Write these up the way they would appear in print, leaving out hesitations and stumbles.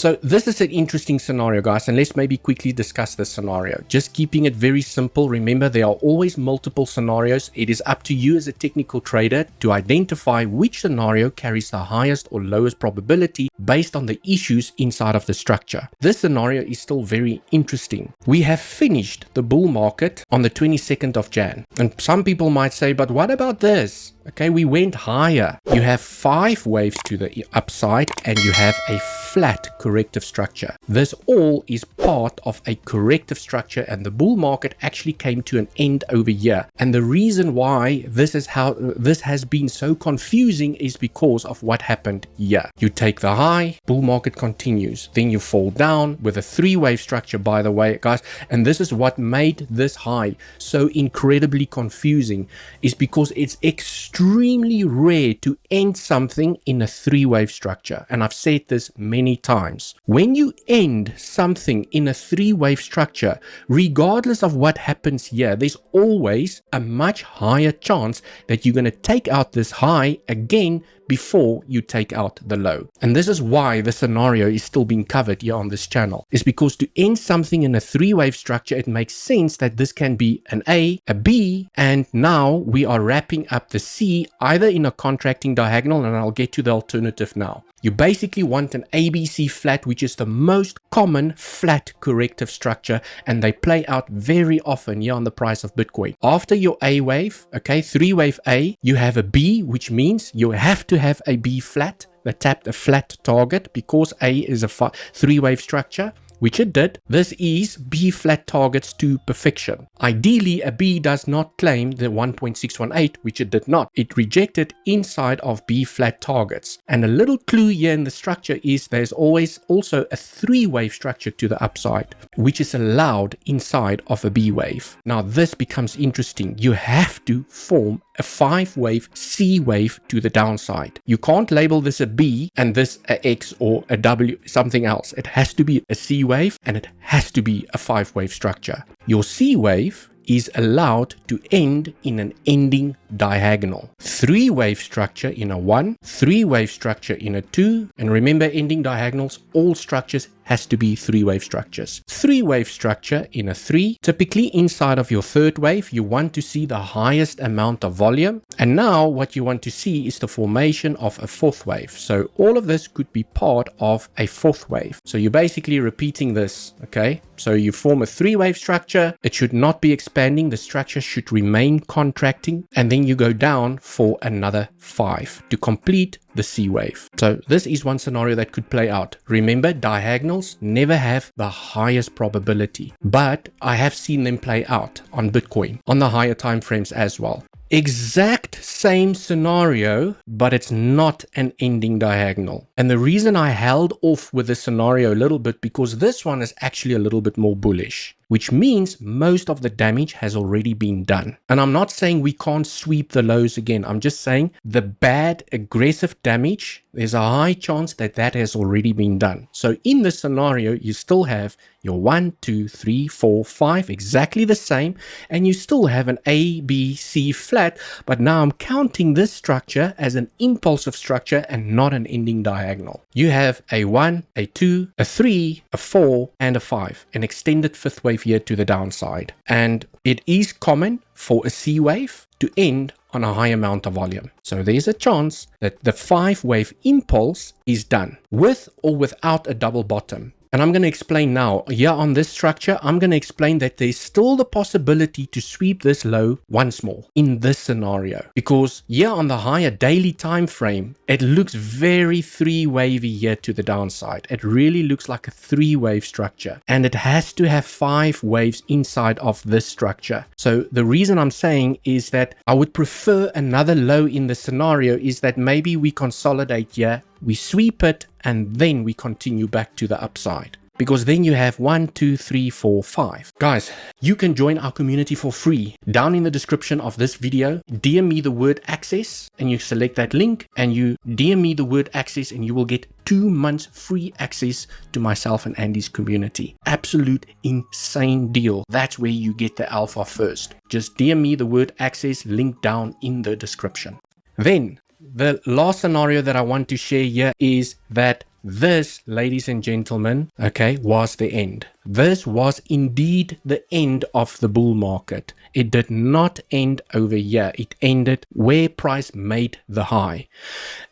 So this is an interesting scenario, guys, and let's maybe quickly discuss this scenario. Just keeping it very simple. Remember, there are always multiple scenarios. It is up to you as a technical trader to identify which scenario carries the highest or lowest probability based on the issues inside of the structure. This scenario is still very interesting. We have finished the bull market on the 22nd of Jan. And some people might say, but what about this? Okay, we went higher. You have 5 waves to the upside and you have a flat corrective structure. This all is part of a corrective structure, and the bull market actually came to an end over here. And the reason why this has been so confusing is because of what happened here. You take the high, bull market continues, then you fall down with a 3-wave structure, by the way, guys. And this is what made this high so incredibly confusing, is because it's extremely rare to end something in a 3-wave structure. And I've said this many times. When you end something in a 3-wave structure, regardless of what happens here, there's always a much higher chance that you're going to take out this high again before you take out the low. And this is why the scenario is still being covered here on this channel. Is because to end something in a 3-wave structure, it makes sense that this can be an A, a B, and now we are wrapping up the C either in a contracting diagonal, and I'll get to the alternative now. You basically want an ABC flat, which is the most common flat corrective structure, and they play out very often here on the price of Bitcoin. After your A wave, okay, 3-wave A, you have a B, which means you have to have a B flat, that tapped a flat target, because A is a 3-wave structure, which it did. This is B flat targets to perfection. Ideally, a B does not claim the 1.618, which it did not. It rejected inside of B flat targets. And a little clue here in the structure is there's always also a 3-wave structure to the upside, which is allowed inside of a B wave. Now this becomes interesting. You have to form a 5-wave C wave to the downside. You can't label this a B and this a X or a W, something else. It has to be a C wave, and it has to be a 5-wave structure. Your C wave is allowed to end in an ending diagonal. 3-wave structure in a 1, 3-wave structure in a 2, and remember, ending diagonals, all structures has to be 3-wave structures. 3-wave structure in a 3, typically inside of your 3rd wave, you want to see the highest amount of volume. And now what you want to see is the formation of a 4th wave. So all of this could be part of a 4th wave. So you're basically repeating this, okay? So you form a 3-wave structure. It should not be expanding. The structure should remain contracting. And then you go down for another 5 to complete the C wave. So this is one scenario that could play out. Remember, diagonals never have the highest probability, but I have seen them play out on Bitcoin on the higher time frames as well. Exact same scenario, but it's not an ending diagonal. And the reason I held off with this scenario a little bit, because this one is actually a little bit more bullish, which means most of the damage has already been done. And I'm not saying we can't sweep the lows again. I'm just saying the bad aggressive damage, there's a high chance that that has already been done. So in this scenario, you still have your 1, 2, 3, 4, 5, exactly the same. And you still have an A, B, C flat. But now I'm counting this structure as an impulsive structure and not an ending diagonal. You have a 1, a 2, a 3, a 4, and a 5. An extended 5th wave here to the downside. And it is common for a C wave to end on a high amount of volume. So there's a chance that the 5-wave impulse is done with or without a double bottom. And I'm going to explain now. Here on this structure, I'm going to explain that there's still the possibility to sweep this low once more in this scenario. Because here on the higher daily time frame, it looks very 3-wavy here to the downside. It really looks like a 3-wave structure. And it has to have 5 waves inside of this structure. So the reason I'm saying is that I would prefer another low in the scenario is that maybe we consolidate here, we sweep it, and then we continue back to the upside. Because then you have 1, 2, 3, 4, 5. Guys, you can join our community for free. Down in the description of this video, DM me the word access, and you select that link, and you DM me the word access, and you will get 2 months free access to myself and Andy's community. Absolute insane deal. That's where you get the alpha first. Just DM me the word access, link down in the description. Then, the last scenario that I want to share here is that this, ladies and gentlemen, okay, was the end. This was indeed the end of the bull market. It did not end over here. It ended where price made the high.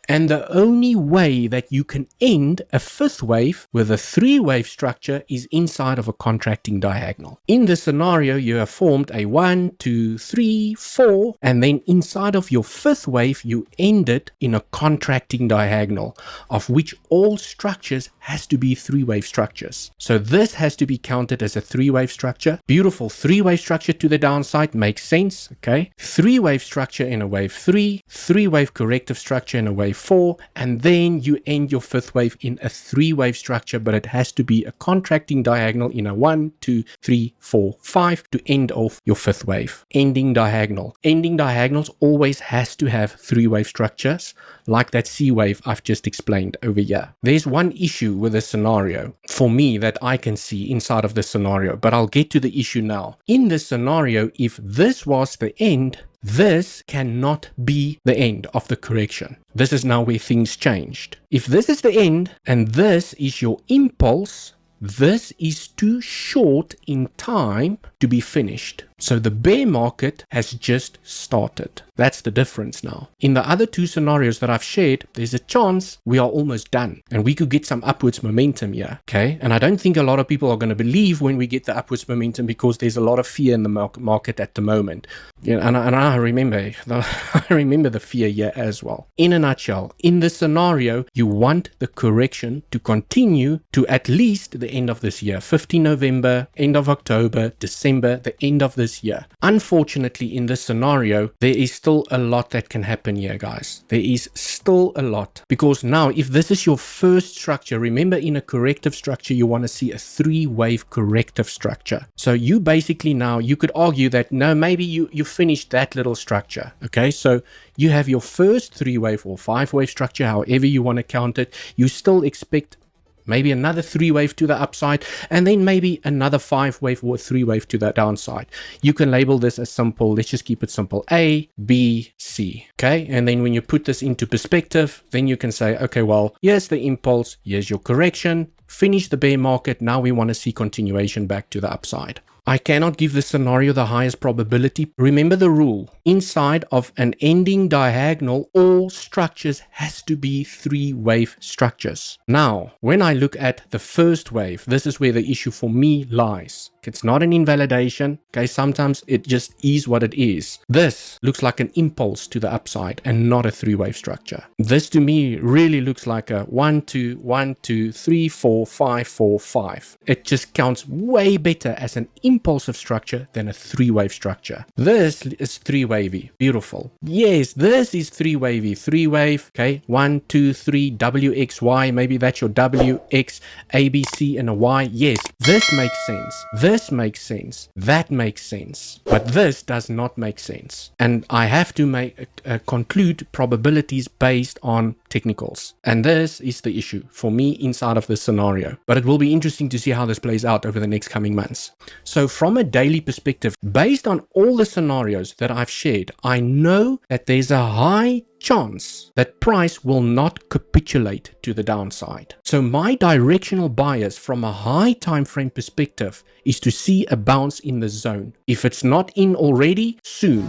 And the only way that you can end a fifth wave with a three-wave structure is inside of a contracting diagonal. In this scenario, you have formed a 1, 2, 3, 4, and then inside of your fifth wave, you ended in a contracting diagonal, of which all structures has to be three-wave structures. So this has to be counted as a three-wave structure. Beautiful three-wave structure to the downside makes sense, okay? Three-wave structure in a wave 3, three-wave corrective structure in a wave 4, and then you end your fifth wave in a three-wave structure, but it has to be a contracting diagonal in a 1, 2, 3, 4, 5 to end off your fifth wave. Ending diagonal. Ending diagonals always has to have three-wave structures, like that C wave I've just explained over here. There's one issue with this scenario for me that I can see inside of this scenario, but I'll get to the issue now. In this scenario, if this was the end, this cannot be the end of the correction. This is now where things changed. If this is the end and this is your impulse, this is too short in time to be finished. So the bear market has just started. That's the difference now. In the other two scenarios that I've shared, there's a chance we are almost done and we could get some upwards momentum here, okay? And I don't think a lot of people are going to believe when we get the upwards momentum because there's a lot of fear in the market at the moment. You know, and I remember the fear here as well. In a nutshell, in this scenario, you want the correction to continue to at least the end of this year, 15 November, end of October, December, the end of this year. Unfortunately, in this scenario, there is still a lot that can happen here, guys. There is still a lot, because now if this is your first structure, remember in a corrective structure, you want to see a three-wave corrective structure. So you basically now, you could argue that no, maybe you finished that little structure. Okay, so you have your first three-wave or five-wave structure, however you want to count it. You still expect maybe another three-wave to the upside, and then maybe another five-wave or three-wave to the downside. You can label this as simple. Let's just keep it simple. A, B, C. Okay, and then when you put this into perspective, then you can say, okay, well, here's the impulse, here's your correction, finish the bear market. Now we want to see continuation back to the upside. I cannot give this scenario the highest probability. Remember the rule. Inside of an ending diagonal, all structures has to be three-wave structures. Now, when I look at the first wave, this is where the issue for me lies. It's not an invalidation. Okay, sometimes it just is what it is. This looks like an impulse to the upside and not a three-wave structure. This to me really looks like a 1, 2, 1, 2, 3, 4, 5, 4, 5. It just counts way better as an impulsive structure than a three-wave structure. This is three-wavy. Beautiful. Yes, this is three-wavy. Three-wave. Okay, 1, 2, 3, W, X, Y. Maybe that's your W, X, A, B, C, and a Y. Yes, this makes sense. This makes sense. That makes sense. But this does not make sense. And I have to conclude probabilities based on technicals. And this is the issue for me inside of this scenario. But it will be interesting to see how this plays out over the next coming months. So from a daily perspective, based on all the scenarios that I've shared, I know that there's a high chance that price will not capitulate to the downside. So my directional bias from a high time frame perspective is to see a bounce in the zone. If it's not in already, soon.